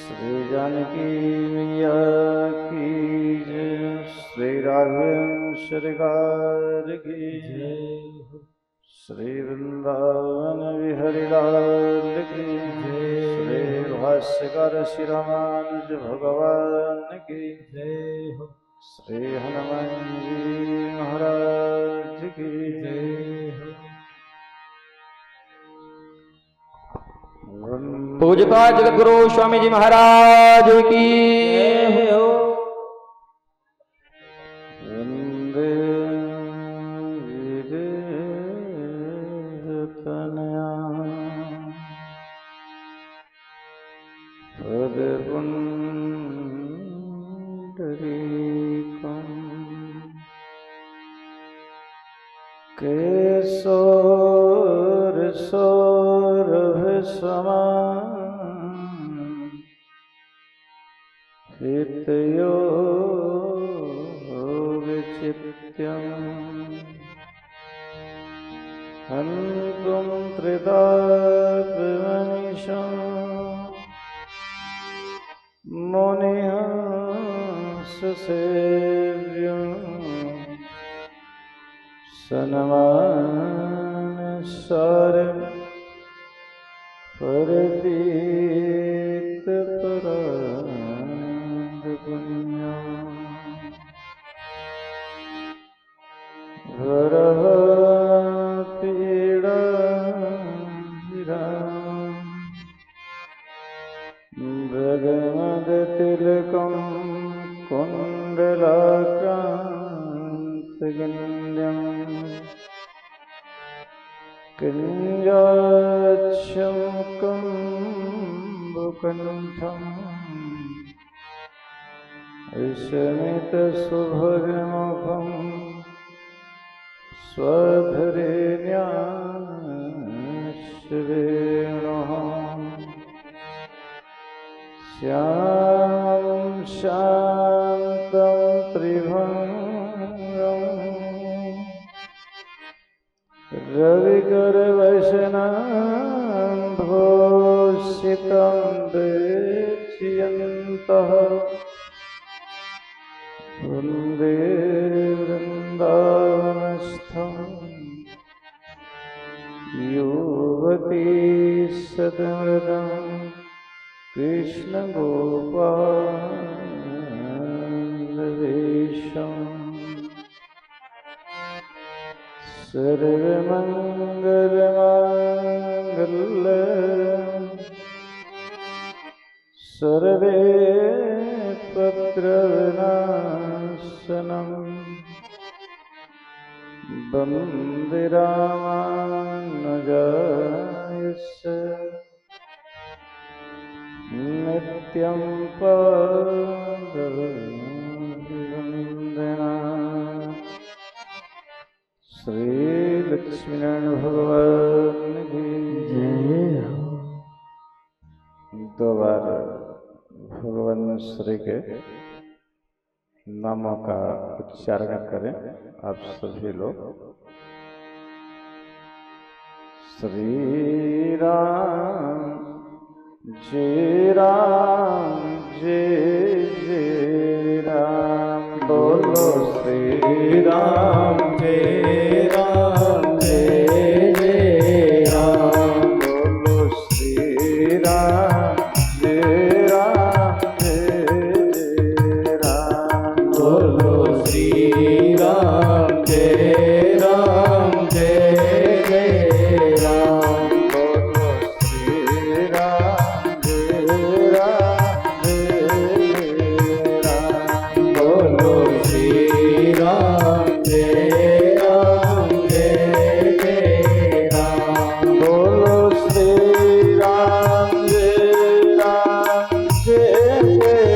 श्री जानकी मैया की जय। श्री राघवेंद्र सरकार की जय। श्री वृंदावन बिहारी लाल की जय। श्री भाष्यकार श्री रामानुज भगवान की जय। श्री हनुमान जी महाराज की जय। पूज्यपाद जगद्गुरु स्वामी जी महाराज की जय हो। वंदे विदेहतनया पदपुण्डरीकम् केशोरसौरभसमान् हितयो विचित्यम् हन्तुं त्रितापमनिशम् मुनिहंससेव्यम् सनमानसारं परतीतपराधपुण्यम् भगवद्तिलकं कुण्डलाक्रान्तगण्यं किञ्जाच्छमुकं बुकण्ठम् विस्मितसुभगमुखं स्वधरेण्याश्वेणुः श्यामं शान्तं त्रिभुवनं रविकरवसनाम्भोषितं देक्ष्यन्तः वन्दे वृन्दावनस्थं युवती सदमृदम् कृष्ण गोपालवेशम् सर्वमङ्गलमाङ्गल्यं सर्वे पत्रविनाशनं वन्दे रामानुजास्य नित्यं पादवन्दना। श्री लक्ष्मीनारायण भगवान की जय। दो बार भगवान श्री के नामों का उच्चारण करें आप सभी लोग। श्री राम जय राम जय जय राम। बोलो श्री राम जय राम जय जय राम। बोलो श्री राम जय राम जय जय राम। बोलो श्री राम जय राम जय जय राम। बोलो श्री राम बोलो श्री राम जय राम जय जय राम। बोलो श्री राम जय राम जय जय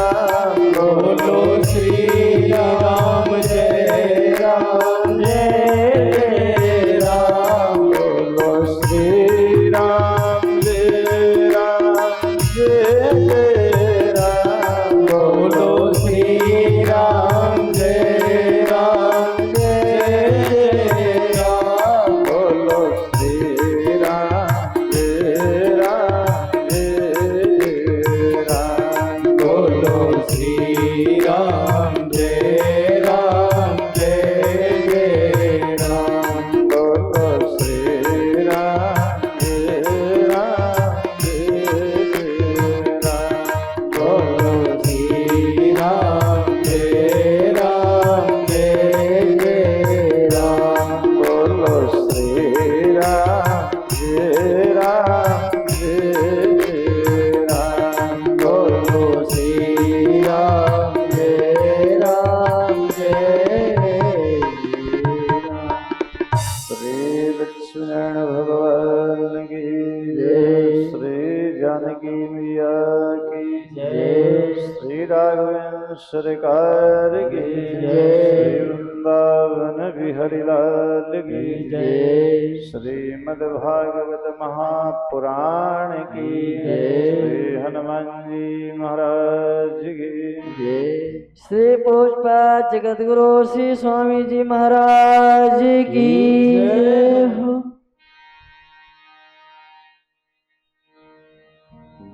राम। बोलो श्री राम जय राम जय राम। बोलो श्री राम जय राम जय राम। बोलो श्री राम जय राम जय राम। बोलो श्री राम जय राम जय की जय। श्री राघवेंद्र सरकार की जय। श्री वृंदावन बिहारी लाल की जय। श्रीमद्भागवत महापुराण की जय। श्री हनुमान जी महाराज की जय। श्री पुष्पा जगतगुरु श्री स्वामी जी महाराज की जय हो।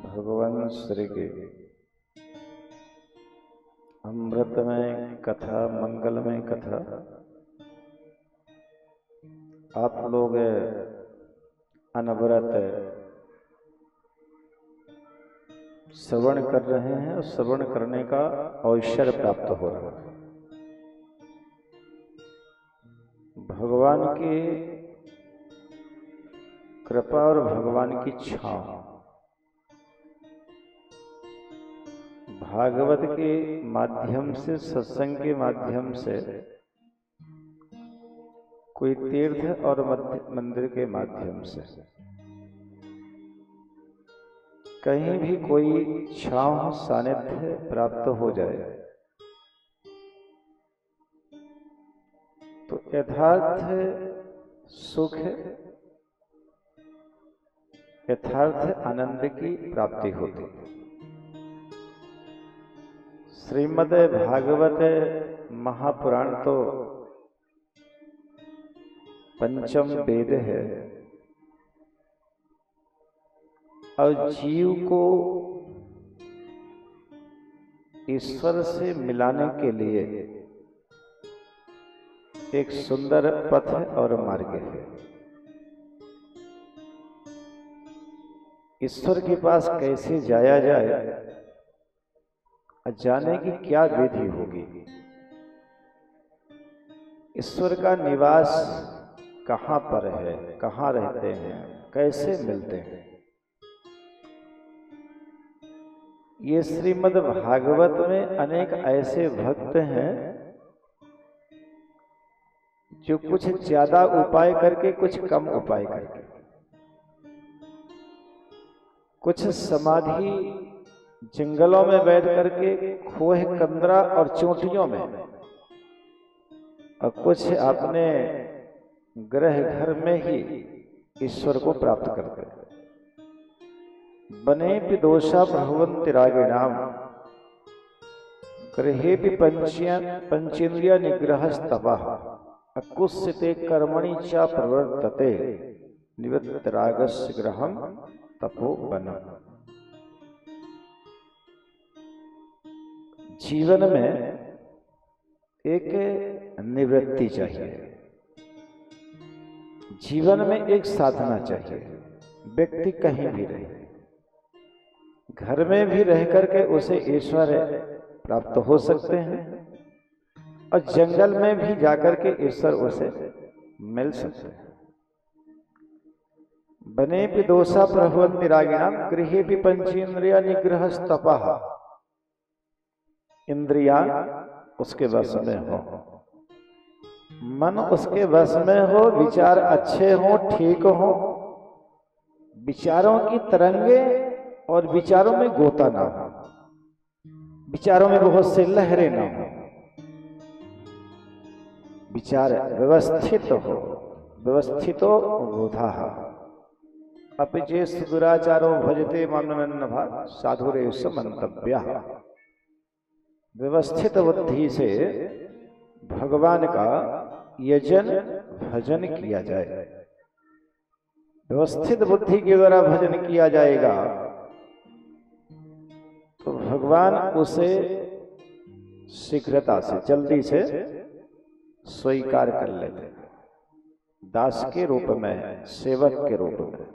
भगवान श्री की अमृतमय कथा, मंगलमय कथा आप लोग अनवरत श्रवण कर रहे हैं और श्रवण करने का अवसर प्राप्त हो रहा है। भगवान की कृपा और भगवान की छांव भागवत के माध्यम से, सत्संग के माध्यम से, कोई तीर्थ और मंदिर के माध्यम से, कहीं भी कोई छांव सानिध्य प्राप्त हो जाए तो यथार्थ सुख, यथार्थ आनंद की प्राप्ति होती है। श्रीमद् भागवत महापुराण तो पंचम वेद है और जीव को ईश्वर से मिलाने के लिए एक सुंदर पथ और मार्ग है। ईश्वर के पास कैसे जाया जाए, जाने की क्या विधि होगी, ईश्वर का निवास कहाँ पर है, कहाँ रहते हैं, कैसे मिलते हैं, ये श्रीमद् भागवत में अनेक ऐसे भक्त हैं जो कुछ ज्यादा उपाय करके, कुछ कम उपाय करके, कुछ समाधि जंगलों में बैठ करके, खोह कंदरा और चोटियों में, और कुछ अपने गृह घर में ही ईश्वर को प्राप्त करते हैं। बने विदोषा भगवंति रागिणाम गृहेपि पंचेन्द्रिय निग्रहस्तपः अकुस्यते कर्मणि च प्रवर्तते निवृत्त रागस्य ग्रहम तपोवनम्। जीवन में एक निवृत्ति चाहिए, जीवन में एक साधना चाहिए। व्यक्ति कहीं भी रहे, घर में भी रह करके उसे ईश्वर प्राप्त हो सकते हैं और जंगल में भी जाकर के ईश्वर उसे मिल सकते हैं। बने विदोषा प्रभवन्ति रागिणाम गृहेपि पंचेन्द्रिय निग्रहस्तपः, इंद्रिया उसके वश में हो, मन उसके वश में हो, विचार अच्छे हो, ठीक हो, विचारों की तरंगे और विचारों में गोता ना हो, विचारों में बहुत से लहरें ना हो, विचार व्यवस्थित हो, व्यवस्थितो बोधा। अपि चेत् दुराचारो भजते मामनन्नभा साधुरेष मंतव्यः। व्यवस्थित बुद्धि से भगवान का यजन भजन किया जाए। व्यवस्थित बुद्धि के द्वारा भजन किया जाएगा तो भगवान उसे शीघ्रता से, जल्दी से स्वीकार कर लेते हैं, दास के रूप में, सेवक के रूप में।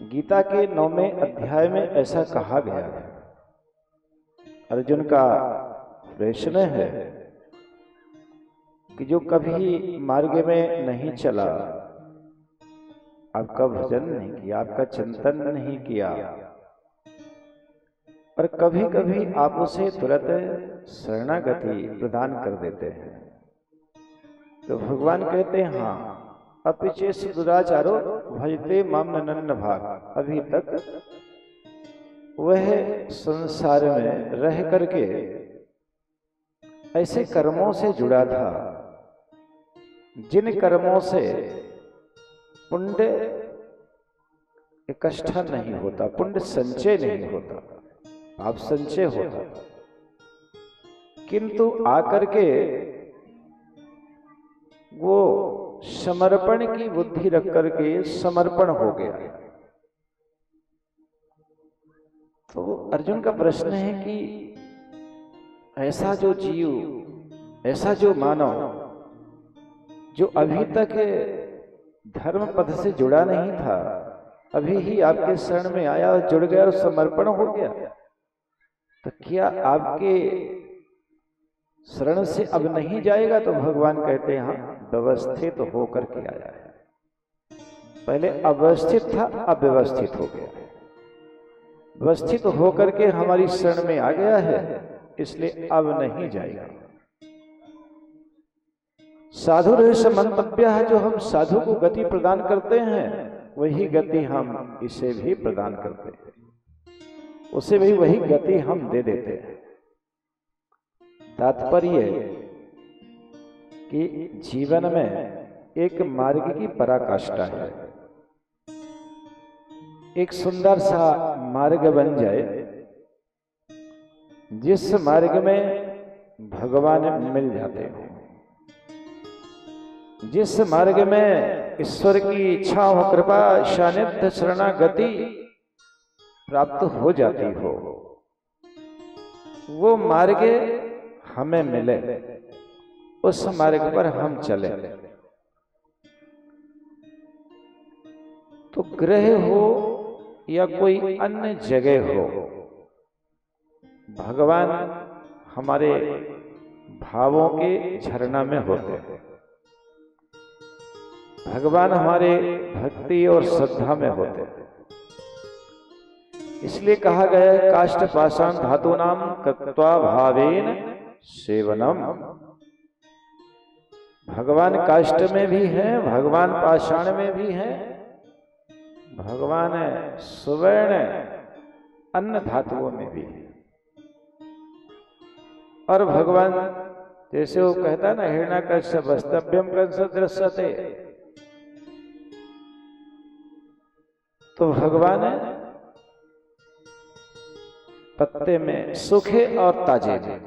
गीता के 9वें अध्याय में ऐसा कहा गया है। अर्जुन का प्रश्न है कि जो कभी मार्ग में नहीं चला, आपका भजन नहीं किया, आपका चिंतन नहीं किया, और कभी कभी आप उसे तुरंत शरणागति प्रदान कर देते हैं, तो भगवान कहते हैं हाँ, अपि चेत् दुराचारो भजते माम नन्नभाग। अभी तक वह संसार में रह करके ऐसे कर्मों से जुड़ा था जिन कर्मों से पुण्य इकट्ठा नहीं होता, पुण्य संचय नहीं होता, पाप संचय होता, किंतु आकर के वो समर्पण की बुद्धि रख करके समर्पण हो गया। तो अर्जुन का प्रश्न है कि ऐसा जो जीव, ऐसा जो मानव जो अभी तक धर्म पथ से जुड़ा नहीं था, अभी ही आपके शरण में आया और जुड़ गया और समर्पण हो गया, तो क्या आपके शरण से अब नहीं जाएगा? तो भगवान कहते हैं हाँ, व्यवस्थित होकर के आया है। पहले अवस्थित था, अब व्यवस्थित हो गया। व्यवस्थित होकर के हमारी शरण में आ गया है, इसलिए अब नहीं जाएगा। साधु रह मंतव्य है, जो हम साधु को गति प्रदान करते हैं वही गति हम इसे भी प्रदान करते हैं, उसे भी वही गति हम दे देते हैं। तात्पर्य कि जीवन में एक मार्ग की पराकाष्ठा है, एक सुंदर सा मार्ग बन जाए, जिस मार्ग में भगवान मिल जाते हो, जिस मार्ग में ईश्वर की इच्छा हो, कृपा, सानिध्य, शरणागति प्राप्त हो जाती हो, वो मार्ग हमें मिले, उस मार्ग पर हम चले। तो ग्रह हो या कोई अन्य जगह हो, भगवान हमारे भावों के झरना में होते हैं, भगवान हमारे भक्ति और श्रद्धा में होते हैं। इसलिए कहा गया है काष्ठ पाषाण धातु नाम कृत्वा भावेन सेवनम। भगवान काष्ठ में भी हैं, भगवान पाषाण में भी हैं, भगवान सुवर्ण अन्य धातुओं में भी है। और भगवान जैसे वो कहता है ना, हिरण्याकश्यप वस्तव्यम कंस दृश्यते, तो भगवान पत्ते में सूखे और ताजे में,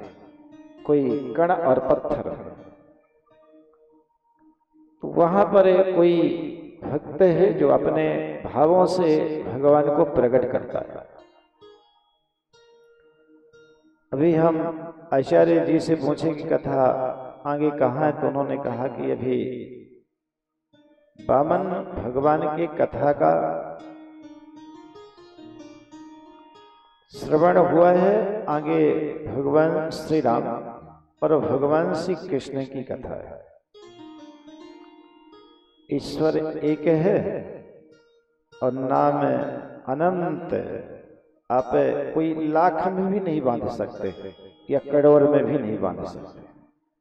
कोई कण और पत्थर, तो वहां पर कोई भक्त है जो अपने भावों से भगवान को प्रकट करता है। अभी हम आचार्य जी से पूछे कि कथा आगे कहाँ है, तो उन्होंने कहा कि अभी वामन भगवान की कथा का श्रवण हुआ है, आगे भगवान श्री राम और भगवान श्री कृष्ण की कथा है। ईश्वर एक है और नाम अनंत, आप कोई लाख में भी नहीं बांध सकते या करोड़ में भी नहीं बांध सकते,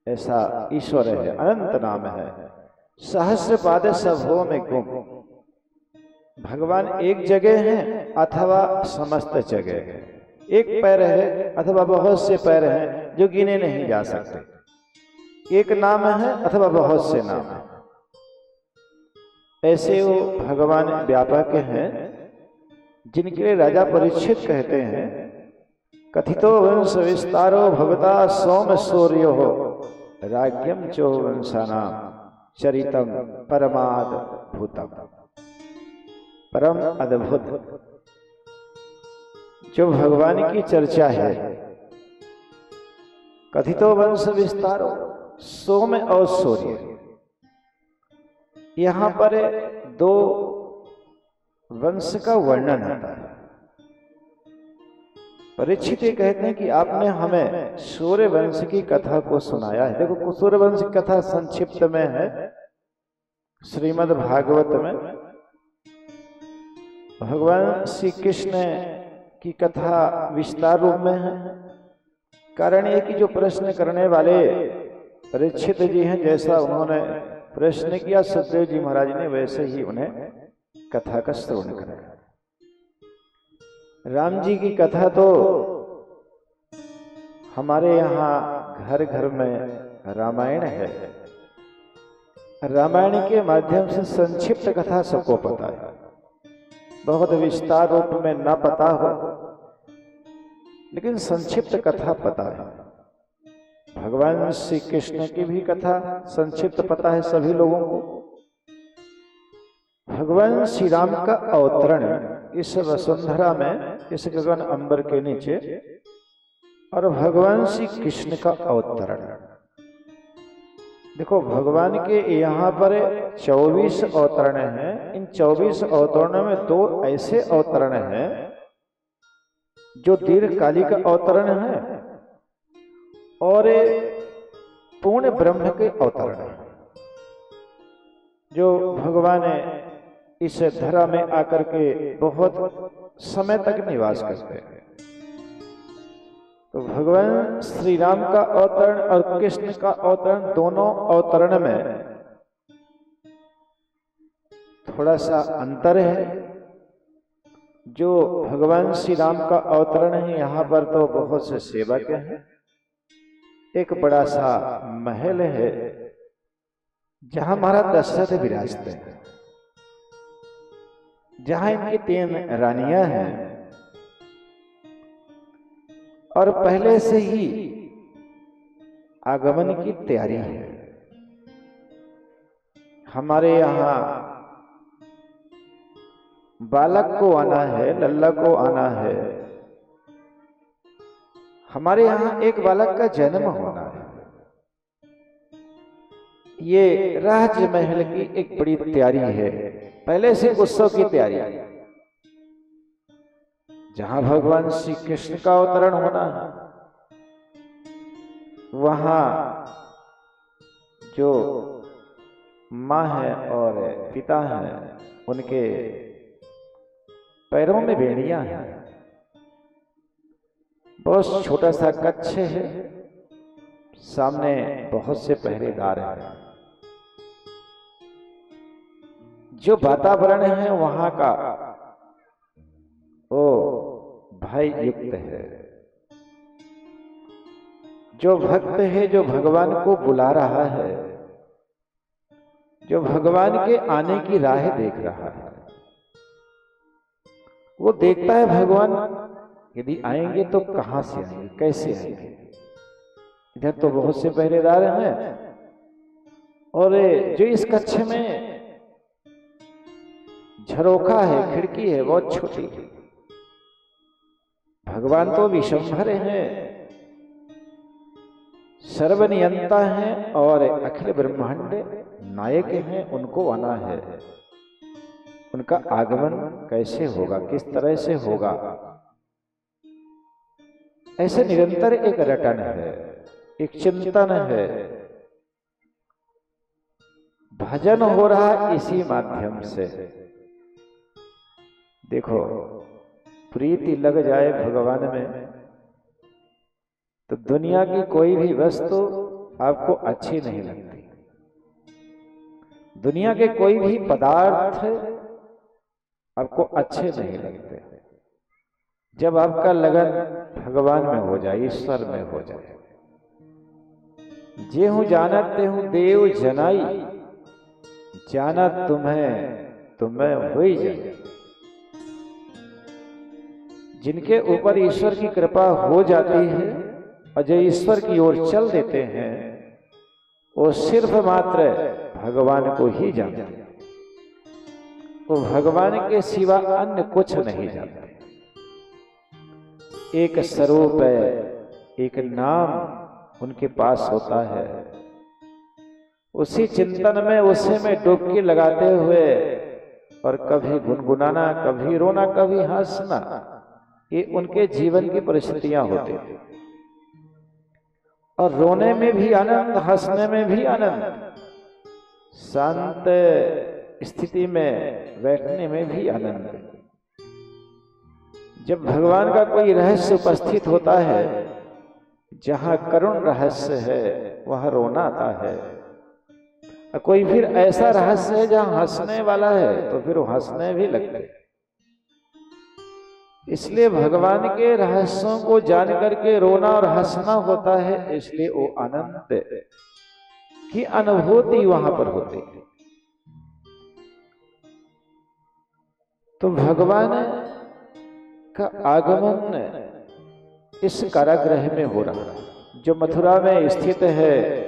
ऐसा ईश्वर है, अनंत नाम है। सहस्र पाद सबों में गुम, भगवान एक जगह है अथवा समस्त जगह है, एक पैर है अथवा बहुत से पैर हैं जो गिने नहीं जा सकते, एक नाम है अथवा बहुत से नाम है, ऐसे वो भगवान व्यापक हैं, जिनके लिए राजा परीक्षित कहते हैं कथितो वंश विस्तारो भवता सोम सूर्यो हो राज्यम चो वंशानाम चरितम परमाद भूतम। परम अद्भुत जो भगवान की चर्चा है, कथितो वंश विस्तारो, सोम और सूर्य, यहां पर दो वंश का वर्णन होता है। परीक्षित कहते हैं कि आपने हमें सूर्य वंश की कथा को सुनाया है। देखो, सूर्य वंश की कथा संक्षिप्त में है श्रीमद् भागवत में, भगवान श्री कृष्ण की कथा विस्तार रूप में है। कारण ये कि जो प्रश्न करने वाले परीक्षित जी हैं, जैसा उन्होंने प्रश्न किया सुखदेव जी महाराज ने, वैसे ही उन्हें कथा का श्रवण कराया। राम जी की कथा तो हमारे यहाँ घर घर में रामायण है। रामायण के माध्यम से संक्षिप्त कथा सबको पता है, बहुत विस्तार रूप में ना पता हो, लेकिन संक्षिप्त कथा पता है। भगवान श्री कृष्ण की भी कथा संक्षिप्त पता है सभी लोगों को। भगवान श्री राम का अवतरण इस वसुंधरा में, इस गगन अंबर के नीचे, और भगवान श्री कृष्ण का अवतरण। देखो, भगवान के यहाँ पर 24 अवतरण हैं। इन 24 अवतरणों में 2 ऐसे अवतरण हैं जो दीर्घकालिक अवतरण है और पूर्ण ब्रह्म के अवतरण है, जो भगवान इस धरा में आकर के बहुत समय तक निवास करते हैं। तो भगवान श्री राम का अवतरण और कृष्ण का अवतरण, दोनों अवतरण में थोड़ा सा अंतर है। जो भगवान श्री राम का अवतरण है, यहाँ पर तो बहुत से सेवक हैं, एक बड़ा सा महल है जहां महाराज दशरथ विराजते हैं, जहां इनकी 3 रानियां हैं और पहले से ही आगमन की तैयारी है। हमारे यहाँ बालक को आना है, लल्ला को आना है। हमारे यहाँ एक बालक का जन्म होना है। ये राजमहल की एक बड़ी तैयारी है, पहले से उत्सव की तैयारी है। जहां भगवान श्री कृष्ण का अवतरण होना है, वहां जो माँ है और पिता है, उनके पैरों में बेड़ियां हैं। बहुत छोटा सा कक्ष है, सामने बहुत से पहरेदार हैं। जो वातावरण है वहां का वो भय युक्त है। जो भक्त है, जो भगवान को बुला रहा है, जो भगवान के आने की राह देख रहा है, वो देखता है भगवान यदि आएंगे तो कहां से आएंगे, कैसे आएंगे। इधर तो बहुत से पहरेदार हैं और जो इस कक्ष में झरोखा है, खिड़की है, बहुत छोटी है। भगवान तो विशंभर हैं, सर्वनियंता हैं और अखिल ब्रह्मांड नायक हैं। उनको आना है। उनका आगमन कैसे होगा, किस तरह से होगा, ऐसे निरंतर एक रटन है, एक चिंतन है। भजन हो रहा इसी माध्यम से। देखो, प्रीति लग जाए भगवान में तो दुनिया की कोई भी वस्तु आपको अच्छी नहीं लगती। दुनिया के कोई भी पदार्थ आपको अच्छे नहीं लगते। जब आपका लगन भगवान में हो जाए, ईश्वर में हो जाए। जे हूं जानत ते हूं देव जनाई, जानत तुम्हें हो ही जाए। जिनके ऊपर ईश्वर की कृपा हो जाती है और जो ईश्वर की ओर चल देते हैं, वो सिर्फ मात्र भगवान को ही जानते हैं। वो भगवान के सिवा अन्य कुछ नहीं जानते। एक स्वरूप है, एक नाम उनके पास होता है। उसी चिंतन में, उसी में डुबकी लगाते हुए और कभी गुनगुनाना, कभी रोना, कभी हंसना, ये उनके जीवन की परिस्थितियां होती थी। और रोने में भी आनंद, हंसने में भी आनंद, शांत स्थिति में बैठने में भी आनंद। जब भगवान का कोई रहस्य उपस्थित होता है, जहां करुण रहस्य है वहां रोना आता है। और कोई फिर ऐसा रहस्य है जहां हंसने वाला है तो फिर वो हंसने भी लगते। इसलिए भगवान के रहस्यों को जान करके रोना और हंसना होता है, इसलिए वो आनंद की अनुभूति वहां पर होती है। तो भगवान का आगमन इस कारागृह में हो रहा है जो मथुरा में स्थित है।